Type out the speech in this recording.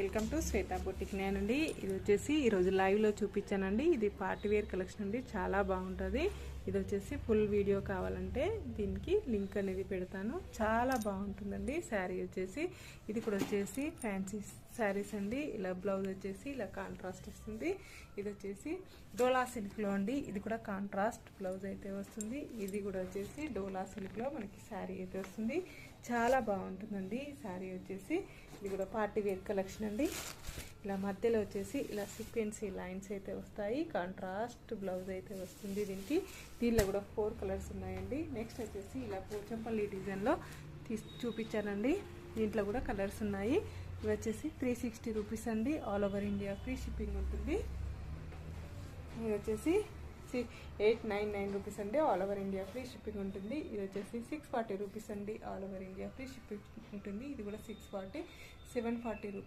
Welcome to Shweta boutique నేనండి. ఇది వచ్చేసి ఈరోజు లైవ్లో చూపించానండి. ఇది పార్టీ వేర్ కలెక్షన్ అండి, చాలా బాగుంటుంది. ఇది వచ్చేసి ఫుల్ వీడియో కావాలంటే దీనికి లింక్ అనేది పెడతాను. చాలా బాగుంటుందండి. శారీ వచ్చేసి ఇది కూడా వచ్చేసి ఫ్యాన్సీ శారీస్ అండి. ఇలా బ్లౌజ్ వచ్చేసి ఇలా కాంట్రాస్ట్ వస్తుంది. ఇది వచ్చేసి డోలా సిల్క్లో అండి. ఇది కూడా కాంట్రాస్ట్ బ్లౌజ్ అయితే వస్తుంది. ఇది కూడా వచ్చేసి డోలా సిల్క్లో మనకి శారీ అయితే వస్తుంది. చాలా బాగుంటుందండి శారీ వచ్చేసి. ఇది కూడా పార్టీ వేర్ కలెక్షన్ అండి. ఇలా మధ్యలో వచ్చేసి ఇలా సీక్వెన్సీ లైన్స్ అయితే వస్తాయి. కాంట్రాస్ట్ బ్లౌజ్ అయితే వస్తుంది. దీనిలో కూడా 4 కలర్స్ ఉన్నాయండి. నెక్స్ట్ వచ్చేసి ఇలా పోచంపల్లి డిజైన్లో చూపించానండి. దీంట్లో కూడా కలర్స్ ఉన్నాయి. ఇవి వచ్చేసి 360 రూపీస్ అండి. All over India free shipping ఉంటుంది. ఇది వచ్చేసి 899 రూపీస్ అండి. All over India free shipping ఉంటుంది. ఇది వచ్చేసి 640 రూపీస్ అండి. All over India free shipping ఉంటుంది. ఇది కూడా 640 740 రూపీస్.